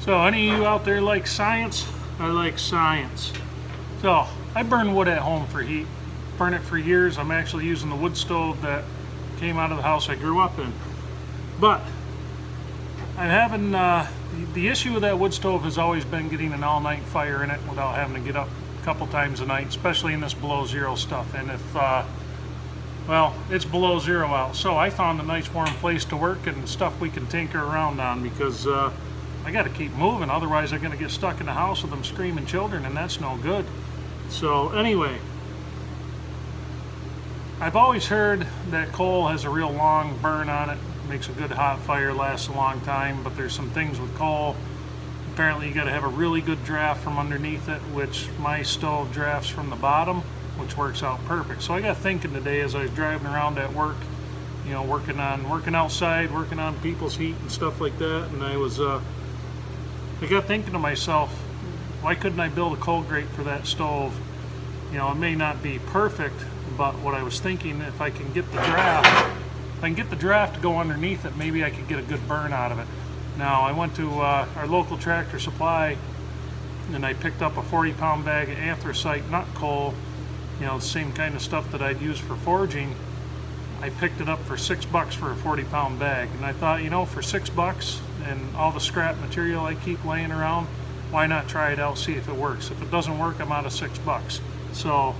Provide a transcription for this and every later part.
So any of you out there like science? I like science. So I burn wood at home for heat. Burn it for years. I'm actually using the wood stove that came out of the house I grew up in. But I'm having the issue with that wood stove has always been getting an all-night fire in it without having to get up a couple times a night, especially in this below zero stuff. And if well, it's below zero out, so I found a nice warm place to work and stuff we can tinker around on, because I got to keep moving, otherwise I'm going to get stuck in the house with them screaming children, and that's no good. So anyway, I've always heard that coal has a real long burn on it, makes a good hot fire, lasts a long time, but there's some things with coal. Apparently you got to have a really good draft from underneath it, which my stove drafts from the bottom, which works out perfect. So I got thinking today as I was driving around at work, you know, working outside, working on people's heat and stuff like that, and I got thinking to myself, why couldn't I build a coal grate for that stove? You know, it may not be perfect, but what I was thinking, if I can get the draft to go underneath it, maybe I could get a good burn out of it. Now, I went to our local Tractor Supply and I picked up a 40-pound bag of anthracite nut coal, you know, the same kind of stuff that I'd use for forging. I picked it up for $6 for a 40-pound bag, and I thought, you know, for $6 and all the scrap material I keep laying around, why not try it out, see if it works. If it doesn't work, I'm out of $6. So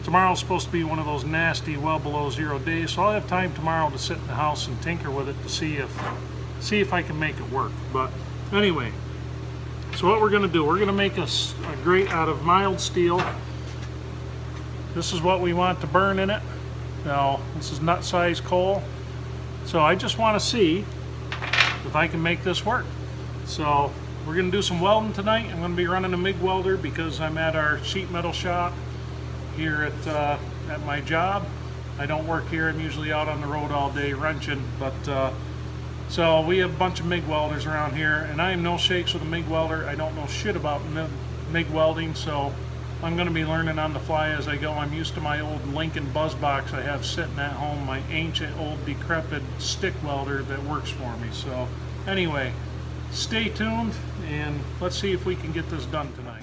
tomorrow's supposed to be one of those nasty, well below zero days, so I'll have time tomorrow to sit in the house and tinker with it to see if I can make it work. But anyway, so what we're going to do, we're going to make a grate out of mild steel. This is what we want to burn in it. Now, this is nut-sized coal, so I just want to see if I can make this work. So we're going to do some welding tonight. I'm going to be running a MIG welder because I'm at our sheet metal shop here at my job. I don't work here. I'm usually out on the road all day wrenching, but so we have a bunch of MIG welders around here, and I am no shakes with a MIG welder. I don't know shit about MIG welding, so I'm going to be learning on the fly as I go. I'm used to my old Lincoln buzz box I have sitting at home, my ancient old decrepit stick welder that works for me. So anyway, stay tuned and let's see if we can get this done tonight.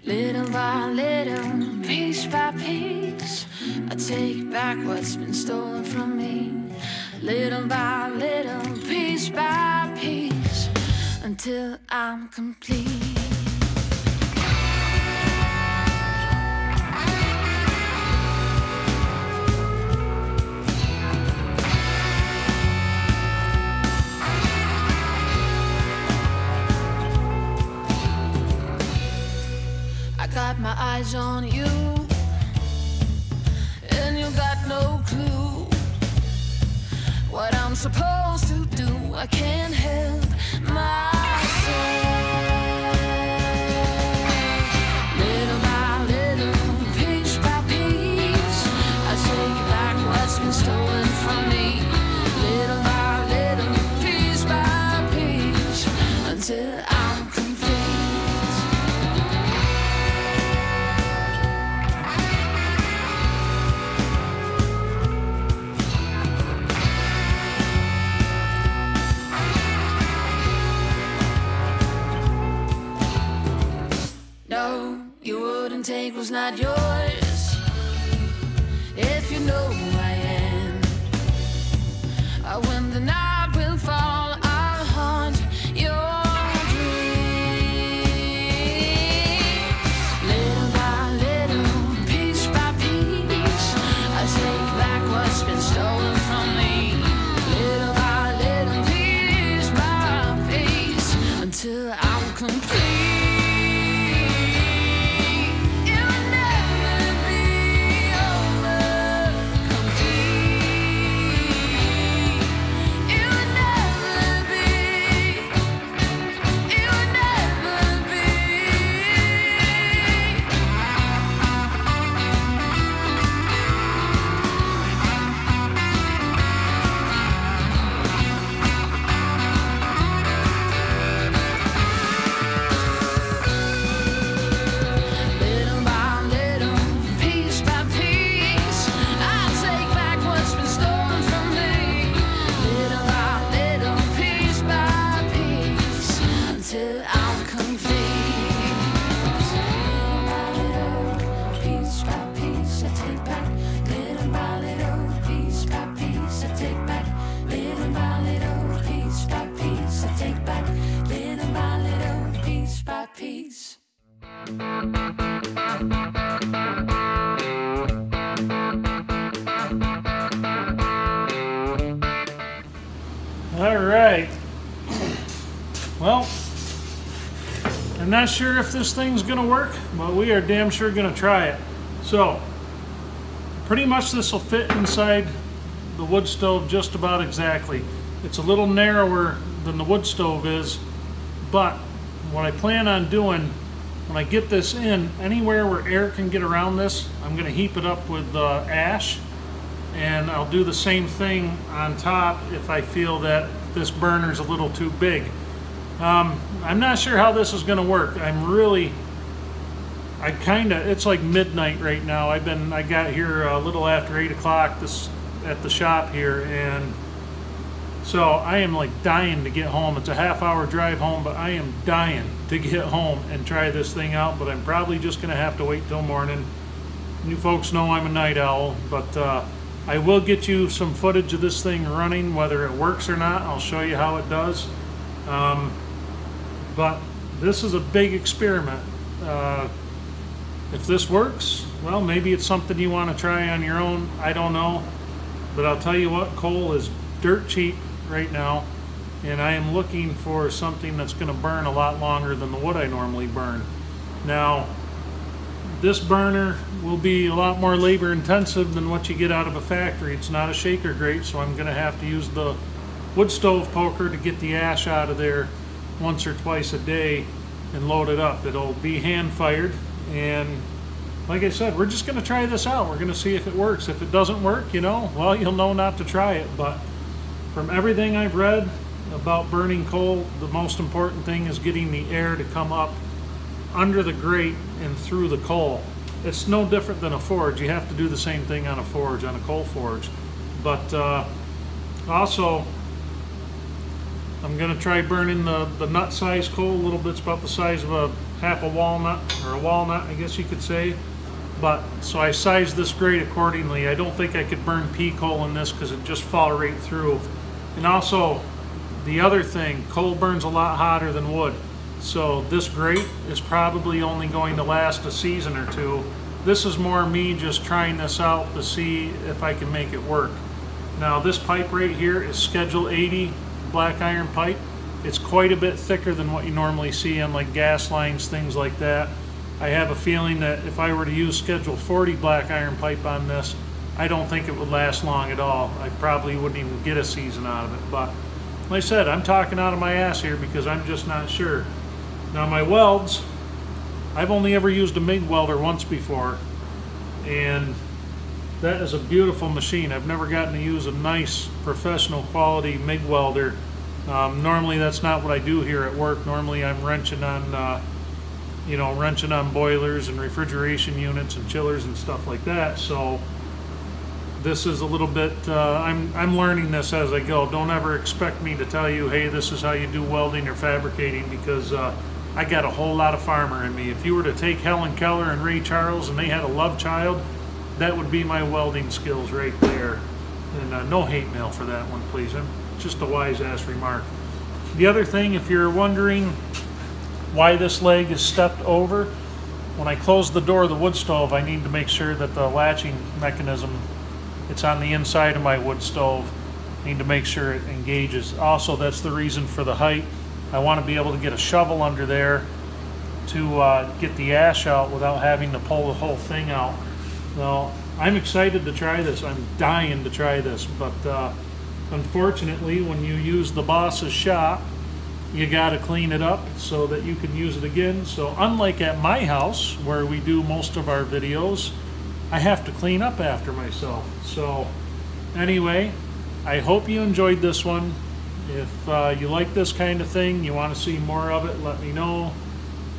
Little by little, piece by piece, I take back what's been stolen from me. Little by little, piece by piece, until I'm complete. I got my eyes on you, and you got no clue what I'm supposed to do. I can't help myself. Little by little, piece by piece, I take back what's been stolen from me. Little by little, piece by piece, until I'm complete. No, you wouldn't take what's not yours, if you know who I am. When the night will fall, I'll haunt your dreams. Little by little, piece by piece, I take back what's been stolen from me. Little by little, piece by piece, until I'm complete. It will never be over. All right. Well, I'm not sure if this thing's gonna work, but we are damn sure gonna try it. So, pretty much this will fit inside the wood stove just about exactly. It's a little narrower than the wood stove is, but what I plan on doing when I get this in, anywhere where air can get around this, I'm gonna heap it up with ash, and I'll do the same thing on top if I feel that this burner's a little too big. I'm not sure how this is gonna work. It's like midnight right now. I got here a little after 8 o'clock at the shop here, and so I am like dying to get home. It's a half-hour drive home, but I am dying to get home and try this thing out, but I'm probably just gonna have to wait till morning. You folks know I'm a night owl, but I will get you some footage of this thing running, whether it works or not. I'll show you how it does. But this is a big experiment. If this works, well, maybe it's something you want to try on your own. I don't know. But I'll tell you what, coal is dirt cheap right now, and I am looking for something that's going to burn a lot longer than the wood I normally burn. Now, this burner will be a lot more labor intensive than what you get out of a factory. It's not a shaker grate, so I'm going to have to use the wood stove poker to get the ash out of there once or twice a day and load it up. It'll be hand fired, and like I said, we're just going to try this out. We're going to see if it works. If it doesn't work, you know, well, you'll know not to try it. But from everything I've read about burning coal, the most important thing is getting the air to come up under the grate and through the coal. It's no different than a forge. You have to do the same thing on a forge, on a coal forge. But also, I'm going to try burning the nut size coal a little bit. It's about the size of half a walnut, or a walnut, I guess you could say. But so I sized this grate accordingly. I don't think I could burn pea coal in this because it just fall right through. And also, the other thing, coal burns a lot hotter than wood. So this grate is probably only going to last a season or two. This is more me just trying this out to see if I can make it work. Now this pipe right here is Schedule 80 black iron pipe. It's quite a bit thicker than what you normally see on like gas lines, things like that. I have a feeling that if I were to use Schedule 40 black iron pipe on this, I don't think it would last long at all. I probably wouldn't even get a season out of it. But like I said, I'm talking out of my ass here because I'm just not sure. Now my welds, I've only ever used a MIG welder once before, and that is a beautiful machine. I've never gotten to use a nice professional quality MIG welder. Normally that's not what I do here at work. Normally I'm wrenching on wrenching on boilers and refrigeration units and chillers and stuff like that. So this is a little bit, I'm learning this as I go. Don't ever expect me to tell you, hey, this is how you do welding or fabricating, because I got a whole lot of farmer in me. If you were to take Helen Keller and Ray Charles and they had a love child, that would be my welding skills right there. And no hate mail for that one, please. Just a wise ass remark. The other thing, if you're wondering why this leg is stepped over, when I close the door of the wood stove, I need to make sure that the latching mechanism, it's on the inside of my wood stove. I need to make sure it engages. Also, that's the reason for the height. I want to be able to get a shovel under there to get the ash out without having to pull the whole thing out. Well, I'm excited to try this. I'm dying to try this, but unfortunately, when you use the boss's shop, you got to clean it up so that you can use it again. So unlike at my house, where we do most of our videos, I have to clean up after myself. So anyway, I hope you enjoyed this one. If you like this kind of thing, you want to see more of it, let me know.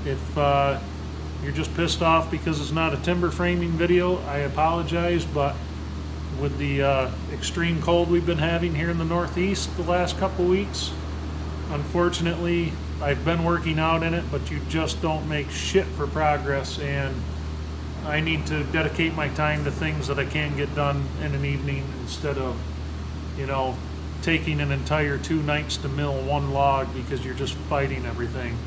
If you're just pissed off because it's not a timber framing video, I apologize, but with the extreme cold we've been having here in the Northeast the last couple weeks, unfortunately, I've been working out in it, but you just don't make shit for progress, and I need to dedicate my time to things that I can get done in an evening instead of, taking an entire 2 nights to mill one log because you're just fighting everything.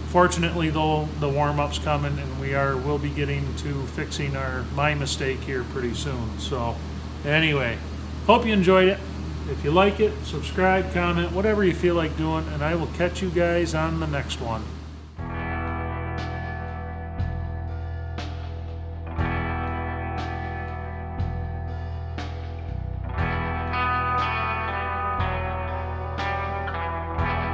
Fortunately, though, the warm-up's coming, and we'll be getting to fixing my mistake here pretty soon. So anyway, hope you enjoyed it. If you like it, subscribe, comment, whatever you feel like doing, and I will catch you guys on the next one.